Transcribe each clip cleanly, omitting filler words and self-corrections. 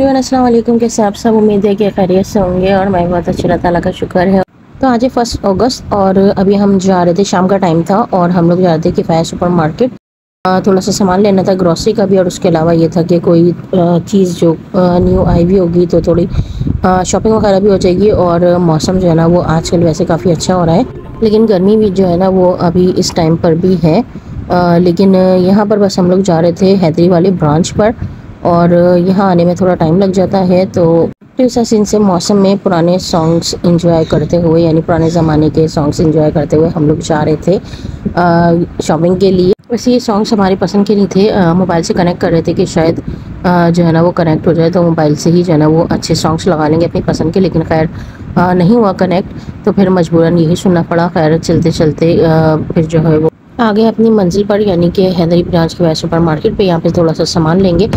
Everyone अस्सलाम वालेकुम। कैसे आप सब? उम्मीद है कि खैरियत से होंगे और मैं बहुत अच्छी, अल्लाह ताला का शुक्र है। तो आज है 1 अगस्त और अभी हम जा रहे थे, शाम का टाइम था और हम लोग जा रहे थे किफ़ाया सुपर मार्केट। थोड़ा सा सामान लेना था ग्रॉसरी का भी, और उसके अलावा ये था कि कोई चीज़ जो न्यू आई भी होगी तो थोड़ी शॉपिंग वगैरह भी हो जाएगी। और मौसम जो है ना वो आजकल वैसे काफ़ी अच्छा हो रहा है, लेकिन गर्मी भी जो है ना वो अभी इस टाइम पर भी है। लेकिन यहाँ पर बस हम लोग जा रहे थे हैदरी वाले ब्रांच पर, और यहाँ आने में थोड़ा टाइम लग जाता है। तो इस हसीन से मौसम में पुराने सॉन्ग्स एंजॉय करते हुए, यानी पुराने ज़माने के सॉन्ग्स एंजॉय करते हुए हम लोग जा रहे थे शॉपिंग के लिए। वैसे ये सॉन्ग्स हमारी पसंद के नहीं थे, मोबाइल से कनेक्ट कर रहे थे कि शायद जो है ना वो कनेक्ट हो जाए, तो मोबाइल से ही जो है ना वो अच्छे सॉन्ग्स लगा लेंगे अपनी पसंद के। लेकिन खैर नहीं हुआ कनेक्ट, तो फिर मजबूरन यही सुनना पड़ा। खैर चलते चलते फिर जो है वो आ गए अपनी मंजिल पर, यानी कि हैदरी ब्रांच के सुपर मार्केट पे। यहाँ पे थोड़ा सा सामान लेंगे।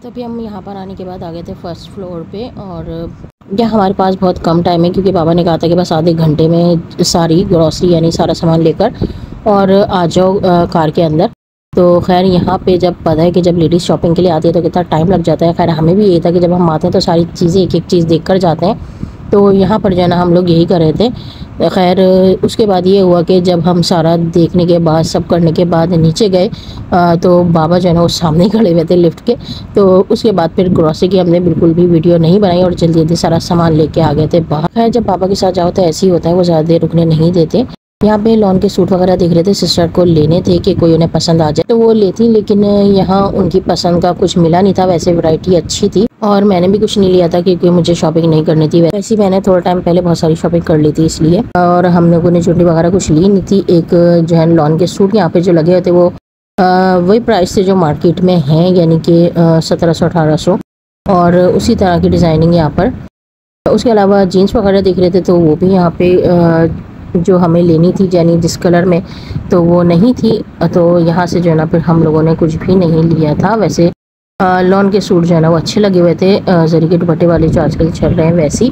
तभी हम यहाँ पर आने के बाद आ गए थे फर्स्ट फ्लोर पे, और यहाँ हमारे पास बहुत कम टाइम है क्योंकि बाबा ने कहा था कि बस आधे घंटे में सारी ग्रॉसरी यानी सारा सामान लेकर और आ जाओ कार के अंदर। तो खैर यहाँ पे जब पता है कि जब लेडीज़ शॉपिंग के लिए आती है तो कितना टाइम लग जाता है। खैर हमें भी यही था कि जब हम आते हैं तो सारी चीज़ें एक एक चीज़ देख कर जाते हैं, तो यहाँ पर जो है ना हम लोग यही कर रहे थे। खैर उसके बाद ये हुआ कि जब हम सारा देखने के बाद, सब करने के बाद नीचे गए तो बाबा जो है ना वो सामने ही खड़े हुए थे लिफ्ट के। तो उसके बाद फिर ग्रॉसरी की हमने बिल्कुल भी वीडियो नहीं बनाई और जल्दी जल्दी सारा सामान लेके आ गए थे बाहर। खैर जब बाबा के साथ जाओ तो ऐसे ही होता है, वो ज़्यादा देर रुकने नहीं देते। यहाँ पे लॉन के सूट वगैरह देख रहे थे, सिस्टर को लेने थे कि कोई उन्हें पसंद आ जाए तो वो लेती, लेकिन यहाँ उनकी पसंद का कुछ मिला नहीं था। वैसे वैरायटी अच्छी थी और मैंने भी कुछ नहीं लिया था क्योंकि मुझे शॉपिंग नहीं करनी थी। वैसे मैंने थोड़ा टाइम पहले बहुत सारी शॉपिंग कर ली थी इसलिए, और हम लोगों ने चुन्नी वगैरह कुछ ली नहीं थी। एक जो है लॉन के सूट यहाँ पे जो लगे होते वो वही प्राइस से जो मार्केट में हैं, यानी कि 1700-1800, और उसी तरह की डिज़ाइनिंग यहाँ पर। उसके अलावा जीन्स वगैरह देख रहे थे तो वो भी यहाँ पे जो हमें लेनी थी यानी जिस कलर में, तो वो नहीं थी। तो यहाँ से जो है ना फिर हम लोगों ने कुछ भी नहीं लिया था। वैसे लॉन के सूट जो है ना वो अच्छे लगे हुए थे, जरी के दुपट्टे वाले जो आजकल चल रहे हैं वैसी।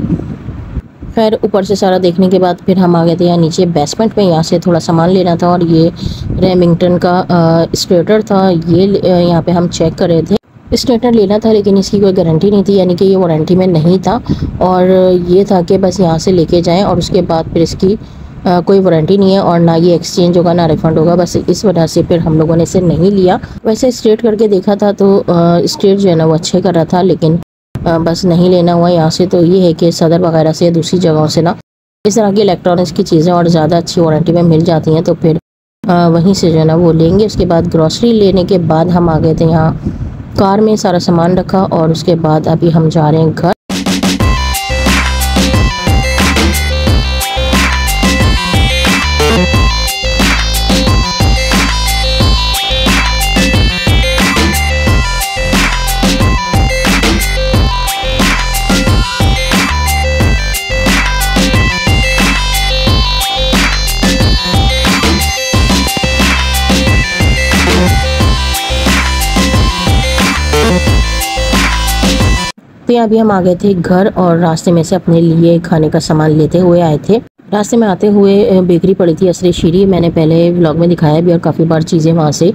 खैर ऊपर से सारा देखने के बाद फिर हम आ गए थे यहाँ नीचे बेसमेंट में। यहाँ से थोड़ा सामान लेना था, और ये रेमिंगटन का स्ट्रेटनर था, ये यहाँ पे हम चेक कर रहे थे। स्ट्रेटनर लेना था लेकिन इसकी कोई गारंटी नहीं थी, यानी कि ये वारंटी में नहीं था, और ये था कि बस यहाँ से लेके जाएं और उसके बाद फिर इसकी कोई वारंटी नहीं है और ना ये एक्सचेंज होगा ना रिफंड होगा। बस इस वजह से फिर हम लोगों ने इसे नहीं लिया। वैसे स्ट्रेट करके देखा था तो स्ट्रेट जो है ना वो अच्छे कर रहा था, लेकिन बस नहीं लेना हुआ यहाँ से। तो ये है कि सदर वगैरह से दूसरी जगहों से ना इस तरह की इलेक्ट्रॉनिक्स की चीज़ें और ज़्यादा अच्छी वारंटी में मिल जाती हैं, तो फिर वहीं से जो है ना वो लेंगे। उसके बाद ग्रॉसरी लेने के बाद हम आ गए थे यहाँ कार में, सारा सामान रखा और उसके बाद अभी हम जा रहे हैं घर। तो अभी हम आ गए थे घर और रास्ते में से अपने लिए खाने का सामान लेते हुए आए थे। रास्ते में आते हुए बेकरी पड़ी थी असरे शीरी, मैंने पहले व्लॉग में दिखाया भी और काफ़ी बार चीज़ें वहाँ से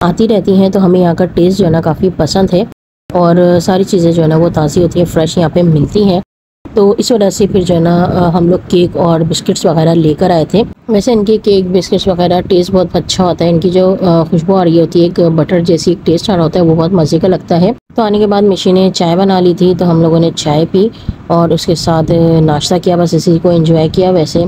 आती रहती हैं, तो हमें यहाँ का टेस्ट जो है ना काफ़ी पसंद है और सारी चीज़ें जो है ना वो ताज़ी होती हैं, फ्रेश यहाँ पे मिलती हैं। तो इस वजह से फिर जो है ना हम लोग केक और बिस्किट्स वगैरह लेकर आए थे। वैसे इनके केक बिस्किट्स वगैरह टेस्ट बहुत अच्छा होता है, इनकी जो खुशबू आ रही होती है, एक बटर जैसी एक टेस्ट आ रहा होता है, वो बहुत मज़े का लगता है। तो आने के बाद मिशी ने चाय बना ली थी, तो हम लोगों ने चाय पी और उसके साथ नाश्ता किया, बस इसी को एंजॉय किया। वैसे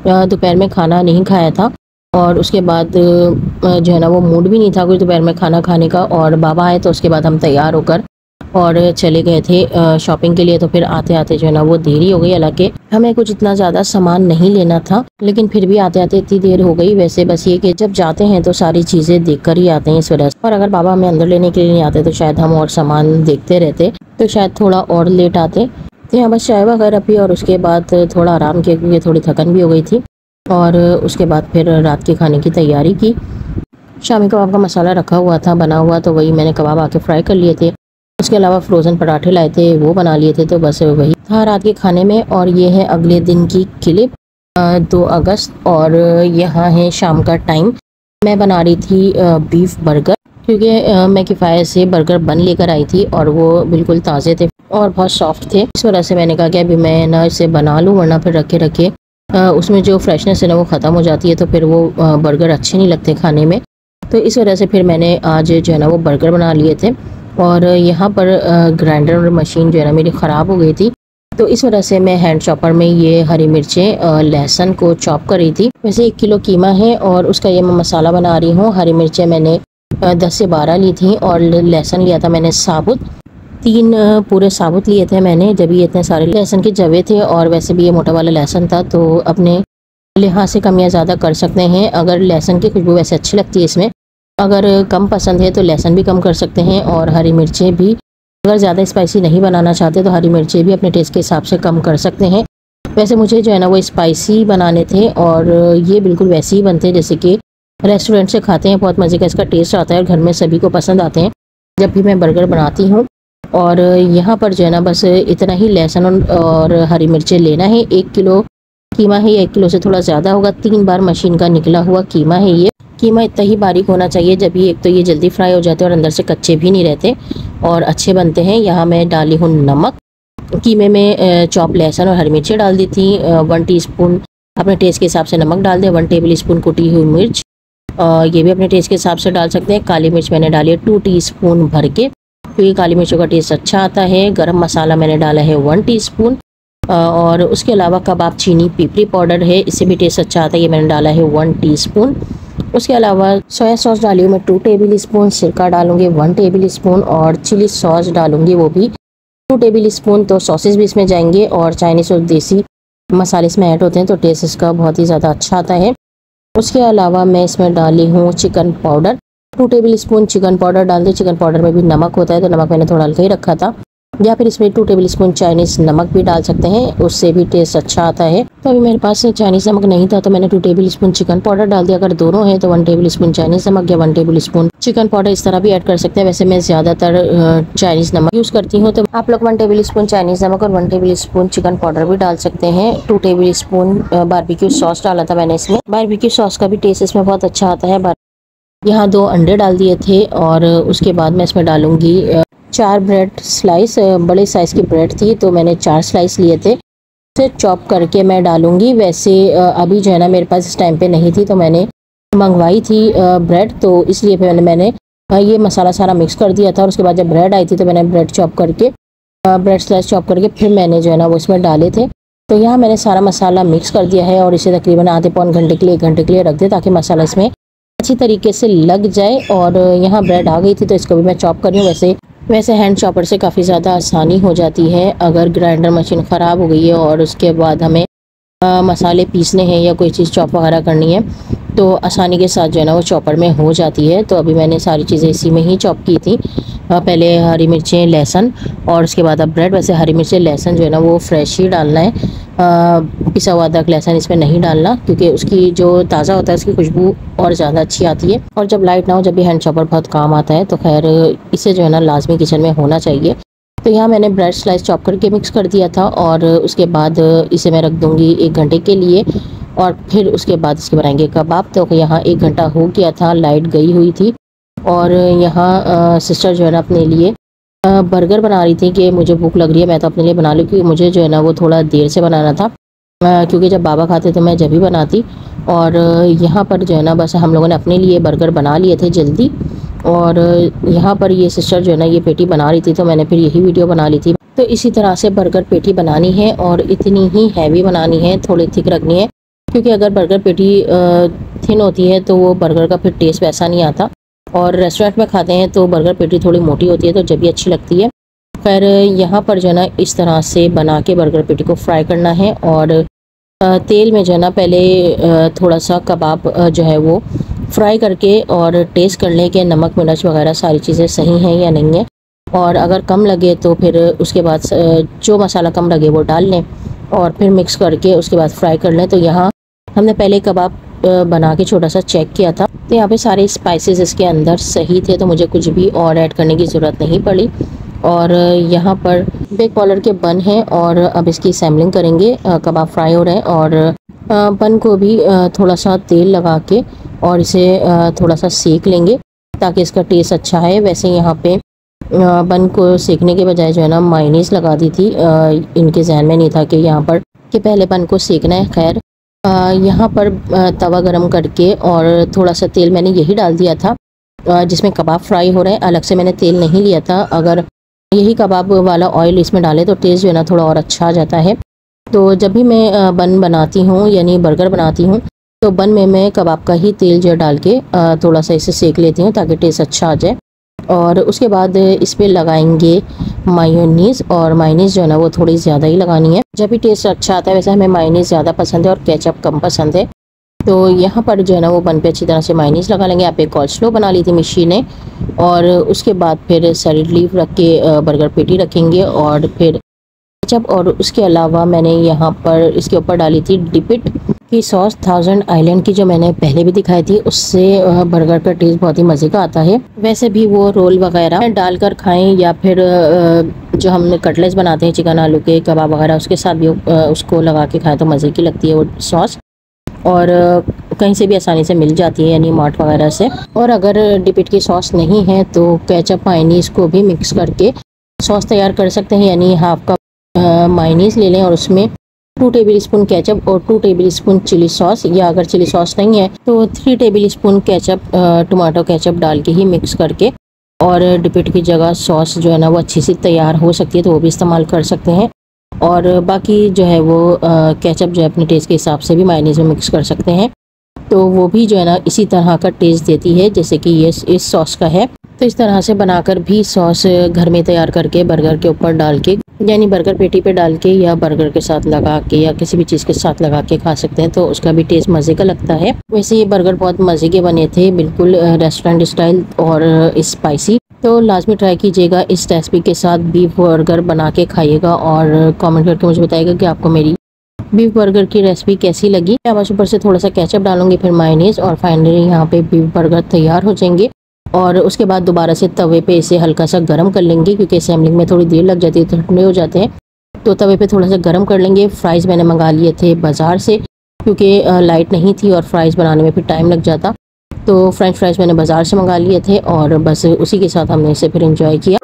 दोपहर में खाना नहीं खाया था और उसके बाद जो है ना वो मूड भी नहीं था कुछ दोपहर में खाना खाने का, और बाबा आए तो उसके बाद हम तैयार होकर और चले गए थे शॉपिंग के लिए। तो फिर आते आते जो है ना वो देरी हो गई, हालांकि हमें कुछ इतना ज़्यादा सामान नहीं लेना था, लेकिन फिर भी आते आते इतनी देर हो गई। वैसे बस ये कि जब जाते हैं तो सारी चीज़ें देखकर ही आते हैं इस वजह से, और अगर बाबा हमें अंदर लेने के लिए नहीं आते तो शायद हम और सामान देखते रहते, तो शायद थोड़ा और लेट आते। तो यहाँ बस चाय वगैरह पी और उसके बाद थोड़ा आराम किया क्योंकि थोड़ी थकन भी हो गई थी। और उसके बाद फिर रात के खाने की तैयारी की। शामी कबाब का मसाला रखा हुआ था बना हुआ, तो वही मैंने कबाब आके फ्राई कर लिए थे। उसके अलावा फ्रोज़न पराठे लाए थे, वो बना लिए थे, तो बस वही था रात के खाने में। और ये है अगले दिन की क्लिप, 2 अगस्त, और यहाँ है शाम का टाइम। मैं बना रही थी बीफ बर्गर, क्योंकि मैं किफ़ायत से बर्गर बन लेकर आई थी और वो बिल्कुल ताज़े थे और बहुत सॉफ्ट थे। इस वजह से मैंने कहा कि अभी मैं ना इसे बना लूँ, वरना फिर रखे रखे उसमें जो फ्रेशनेस है ना वो ख़त्म हो जाती है, तो फिर वो बर्गर अच्छे नहीं लगते खाने में। तो इस वजह से फिर मैंने आज जो है ना वो बर्गर बना लिए थे। और यहाँ पर ग्राइंडर मशीन जो है ना मेरी ख़राब हो गई थी, तो इस वजह से मैं हैंड चॉपर में ये हरी मिर्चें लहसुन को चॉप कर रही थी। वैसे 1 किलो कीमा है और उसका ये मैं मसाला बना रही हूँ। हरी मिर्चें मैंने 10 से 12 ली थी और लहसुन लिया था मैंने साबुत, 3 पूरे साबुत लिए थे मैंने। जब ये इतने सारे लहसुन के जवे थे और वैसे भी ये मोटा वाला लहसुन था, तो अपने लिहाज से कम या ज़्यादा कर सकते हैं। अगर लहसुन की खुशबू वैसे अच्छी लगती है इसमें, अगर कम पसंद है तो लहसुन भी कम कर सकते हैं। और हरी मिर्चें भी, अगर ज़्यादा स्पाइसी नहीं बनाना चाहते तो हरी मिर्चें भी अपने टेस्ट के हिसाब से कम कर सकते हैं। वैसे मुझे जो है ना वो स्पाइसी बनाने थे और ये बिल्कुल वैसे ही बनते हैं जैसे कि रेस्टोरेंट से खाते हैं। बहुत मज़े का इसका टेस्ट आता है और घर में सभी को पसंद आते हैं जब भी मैं बर्गर बनाती हूँ। और यहाँ पर जो है ना बस इतना ही लहसुन और हरी मिर्चें लेना है। 1 किलो कीमा है, 1 किलो से थोड़ा ज़्यादा होगा। 3 बार मशीन का निकला हुआ कीमा है ये। कीमा इतना ही बारीक होना चाहिए जब ये, एक तो ये जल्दी फ्राई हो जाते हैं और अंदर से कच्चे भी नहीं रहते और अच्छे बनते हैं। यहाँ मैं डाली हूँ नमक, कीमे में चॉप लहसुन और हरी मिर्ची डाल दी थी। 1 टीस्पून अपने टेस्ट के हिसाब से नमक डाल दें। 1 टेबल स्पून कुटी हुई मिर्च, ये भी अपने टेस्ट के हिसाब से डाल सकते हैं। काली मिर्च मैंने डाली है 2 टीस्पून भर के, क्योंकि काली मिर्चों का टेस्ट अच्छा आता है। गरम मसाला मैंने डाला है 1 टीस्पून, और उसके अलावा कबाब चीनी पिपरी पाउडर है, इससे भी टेस्ट अच्छा आता है, ये मैंने डाला है 1 टीस्पून। उसके अलावा सोया सॉस डाली हूँ मैं 2 टेबल स्पून, सिरका डालूंगी 1 टेबल स्पून, और चिली सॉस डालूंगी वो भी 2 टेबल स्पून। तो सॉसेस भी इसमें जाएंगे और चाइनीज़ और देसी मसाले इसमें ऐड होते हैं, तो टेस्ट इसका बहुत ही ज़्यादा अच्छा आता है। उसके अलावा मैं इसमें डाली हूँ chicken powder, 2 table spoon chicken powder डाल दें। चिकन पाउडर में भी नमक होता है, तो नमक मैंने थोड़ा हल्का ही रखा था, या फिर इसमें 2 टेबल स्पून चाइनीज़ नमक भी डाल सकते हैं, उससे भी टेस्ट अच्छा आता है। तो अभी मेरे पास चाइनीज़ नमक नहीं था, तो मैंने 2 टेबल स्पून चिकन पाउडर डाल दिया। अगर दोनों है तो 1 टेबल स्पून चाइनीज़ नमक या 1 टेबल स्पून चिकन पाउडर इस तरह भी ऐड कर सकते हैं। वैसे मैं ज़्यादातर चाइनीज़ नमक यूज़ करती हूँ, तो आप लोग 1 टेबल स्पून चाइनीज़ नमक और 1 टेबल स्पून चिकन पाउडर भी डाल सकते हैं। 2 टेबल स्पून बारबेक्यू सॉस डाला था मैंने इसमें, बारबेक्यू सॉस का भी टेस्ट इसमें बहुत अच्छा आता है। यहाँ 2 अंडे डाल दिए थे और उसके बाद मैं इसमें डालूंगी 4 ब्रेड स्लाइस, बड़े साइज़ की ब्रेड थी तो मैंने 4 स्लाइस लिए थे, उसे चॉप करके मैं डालूंगी। वैसे अभी जो है ना मेरे पास इस टाइम पे नहीं थी, तो मैंने मंगवाई थी ब्रेड, तो इसलिए फिर मैंने ये मसाला सारा मिक्स कर दिया था। और उसके बाद जब ब्रेड आई थी तो मैंने ब्रेड चॉप करके, ब्रेड स्लाइस चॉप करके फिर मैंने जो है ना वो इसमें डाले थे। तो यहाँ मैंने सारा मसाला मिक्स कर दिया है और इसे तकरीबन आधे पौन घंटे के लिए 1 घंटे के लिए रख दे, ताकि मसाला इसमें अच्छी तरीके से लग जाए। और यहाँ ब्रेड आ गई थी तो इसको भी मैं चॉप कर रही हूँ। वैसे हैंड चॉपर से काफ़ी ज़्यादा आसानी हो जाती है। अगर ग्राइंडर मशीन ख़राब हो गई है और उसके बाद हमें मसाले पीसने हैं या कोई चीज़ चॉप वगैरह करनी है, तो आसानी के साथ जो है ना वो चॉपर में हो जाती है। तो अभी मैंने सारी चीज़ें इसी में ही चॉप की थी। पहले हरी मिर्चें, लहसुन, और उसके बाद अब ब्रेड। वैसे हरी मिर्चें लहसुन जो है ना वो फ्रेश ही डालना है, पिसा हुआ अदरक लहसुन इसमें नहीं डालना, क्योंकि उसकी जो ताज़ा होता है उसकी खुशबू और ज़्यादा अच्छी आती है। और जब लाइट ना हो, जब भी हैंड चॉपर बहुत काम आता है, तो खैर इसे जो है ना लाजमी किचन में होना चाहिए। तो यहाँ मैंने ब्रेड स्लाइस चॉप करके मिक्स कर दिया था और उसके बाद इसे मैं रख दूँगी 1 घंटे के लिए, और फिर उसके बाद इसके बनाएंगे कबाब। तो यहाँ 1 घंटा हो गया था, लाइट गई हुई थी, और यहाँ सिस्टर जो है ना अपने लिए बर्गर बना रही थी कि मुझे भूख लग रही है, मैं तो अपने लिए बना लूँ, क्योंकि मुझे जो है ना वो थोड़ा देर से बनाना था, क्योंकि जब बाबा खाते तो मैं जब भी बनाती। और यहाँ पर जो है ना बस हम लोगों ने अपने लिए बर्गर बना लिए थे जल्दी। और यहाँ पर ये सिस्टर जो है ना ये पेटी बना रही थी, तो मैंने फिर यही वीडियो बना ली थी। तो इसी तरह से बर्गर पेटी बनानी है और इतनी ही हैवी बनानी है, थोड़ी थिक रखनी है, क्योंकि अगर बर्गर पेटी थिन होती है तो वो बर्गर का फिर टेस्ट वैसा नहीं आता। और रेस्टोरेंट में खाते हैं तो बर्गर पेटी थोड़ी मोटी होती है, तो जब भी अच्छी लगती है। फिर यहाँ पर जो है ना इस तरह से बना के बर्गर पेटी को फ्राई करना है। और तेल में जो है ना पहले थोड़ा सा कबाब जो है वो फ्राई करके और टेस्ट कर लें कि नमक मिर्च वगैरह सारी चीज़ें सही हैं या नहीं है। और अगर कम लगे तो फिर उसके बाद जो मसाला कम लगे वो डाल लें और फिर मिक्स करके उसके बाद फ्राई कर लें। तो यहाँ हमने पहले कबाब बना के छोटा सा चेक किया था, तो यहाँ पे सारे स्पाइसेस इसके अंदर सही थे, तो मुझे कुछ भी और ऐड करने की ज़रूरत नहीं पड़ी। और यहाँ पर बेक पॉलर के बन हैं और अब इसकी सैम्पलिंग करेंगे। कबाब फ्राई हो रहे हैं और बन को भी थोड़ा सा तेल लगा के और इसे थोड़ा सा सेक लेंगे ताकि इसका टेस्ट अच्छा है। वैसे यहाँ पे बन को सेकने के बजाय जो है ना मायोनीज़ लगा दी थी। इनके जहन में नहीं था कि यहाँ पर कि पहले बन को सेकना है। खैर यहाँ पर तवा गरम करके और थोड़ा सा तेल मैंने यही डाल दिया था जिसमें कबाब फ्राई हो रहे हैं। अलग से मैंने तेल नहीं लिया था। अगर यही कबाब वाला ऑयल इसमें डालें तो टेस्ट जो है ना थोड़ा और अच्छा आ जाता है। तो जब भी मैं बन बनाती हूँ यानी बर्गर बनाती हूँ तो बन में मैं कबाब का ही तेल जो डाल के थोड़ा सा इसे सेक लेती हूँ ताकि टेस्ट अच्छा आ जाए। और उसके बाद इस पर लगाएंगे मायोनीज़, और मायोनीज़ जो है ना वो थोड़ी ज़्यादा ही लगानी है, जब भी टेस्ट अच्छा आता है। वैसे हमें मायोनीज़ ज़्यादा पसंद है और केचप कम पसंद है। तो यहाँ पर जो है ना वो बन पे अच्छी तरह से मायोनीज़ लगा लेंगे। आप एक कॉल्स्लो बना ली थी मिशी ने, और उसके बाद फिर सैलेड लीफ रख के बर्गर पेटी रखेंगे और फिर केचप। और उसके अलावा मैंने यहाँ पर इसके ऊपर डाली थी डिपिट की सॉस, 1000 आइलैंड की, जो मैंने पहले भी दिखाई थी। उससे बर्गर का टेस्ट बहुत ही मज़े का आता है। वैसे भी वो रोल वगैरह डालकर खाएं या फिर जो हम कटलेट्स बनाते हैं चिकन आलू के कबाब वगैरह उसके साथ भी उसको लगा के खाएं तो मज़े की लगती है वो सॉस। और कहीं से भी आसानी से मिल जाती है यानी मार्ट वगैरह से। और अगर डिपिट की सॉस नहीं है तो केचप मायोनीज़ को भी मिक्स करके सॉस तैयार कर सकते हैं। यानी हाफ कप मायोनीज़ ले लें और उसमें 2 टेबल स्पून केचप और 2 टेबल स्पून चिली सॉस, या अगर चिली सॉस नहीं है तो 3 table spoon ketchup tomato ketchup डाल के ही मिक्स करके और डिपिट की जगह सॉस जो है ना वो अच्छी सी तैयार हो सकती है तो वो भी इस्तेमाल कर सकते हैं। और बाकी जो है वो केचप जो है अपने टेस्ट के हिसाब से भी मायोनीज़ में मिक्स कर सकते हैं, तो वो भी जो है ना इसी तरह का टेस्ट देती है जैसे कि ये इस सॉस का है। तो इस तरह से बनाकर भी सॉस घर में तैयार करके बर्गर के ऊपर डाल के यानी बर्गर पेटी पे डाल के या बर्गर के साथ लगा के या किसी भी चीज़ के साथ लगा के खा सकते हैं, तो उसका भी टेस्ट मज़े का लगता है। वैसे ये बर्गर बहुत मज़े के बने थे, बिल्कुल रेस्टोरेंट स्टाइल और स्पाइसी। तो लाजमी ट्राई कीजिएगा इस रेसिपी के साथ बीफ बर्गर बना के खाइएगा और कमेंट करके मुझे बताइएगा कि आपको मेरी बीफ बर्गर की रेसिपी कैसी लगी। मैं बस ऊपर से थोड़ा सा केचप डालूंगी, फिर मायोनीज़, और फाइनली यहाँ पे बीफ बर्गर तैयार हो जाएंगे। और उसके बाद दोबारा से तवे पे इसे हल्का सा गर्म कर लेंगे क्योंकि असेंबलिंग में थोड़ी देर लग जाती है, ठंडे हो जाते हैं। तो तवे पे थोड़ा सा गर्म कर लेंगे। फ्राइज़ मैंने मंगा लिए थे बाज़ार से क्योंकि लाइट नहीं थी और फ्राइज़ बनाने में फिर टाइम लग जाता, तो फ्रेंच फ्राइज़ मैंने बाज़ार से मंगा लिए थे और बस उसी के साथ हमने इसे फिर इंजॉय किया।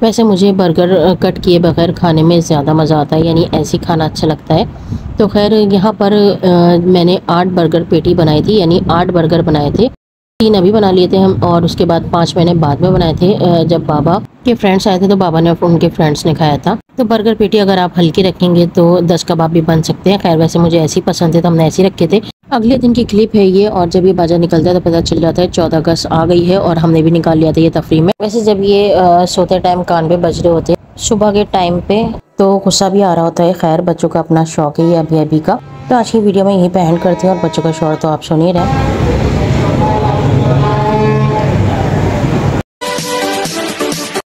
वैसे मुझे बर्गर कट किए बगैर खाने में ज़्यादा मज़ा आता है, यानी ऐसे खाना अच्छा लगता है। तो खैर यहाँ पर मैंने 8 बर्गर पेटी बनाई थी, यानी 8 बर्गर बनाए थे। 3 अभी बना लिए थे हम और उसके बाद 5 मैंने बाद में बनाए थे। जब बाबा के फ्रेंड्स आए थे तो बाबा ने और उनके फ्रेंड्स ने खाया था। तो बर्गर पेटी अगर आप हल्की रखेंगे तो 10 कबाब भी बन सकते हैं। खैर वैसे मुझे ऐसी पसंद है तो हमने ऐसे ही रखे थे। अगले दिन की क्लिप है ये, और जब ये बाजार निकलता है तो पता चल जाता है 14 अगस्त आ गई है और हमने भी निकाल लिया था ये तफरी में। वैसे जब ये सोते टाइम कान पे बज रहे होते हैं सुबह के टाइम पे तो गुस्सा भी आ रहा होता है। खैर बच्चों का अपना शौक है ये अभी का। तो आज की वीडियो में यही पे एंड करते हैं और बच्चों का शौर तो आप सुन ही रहे हैं।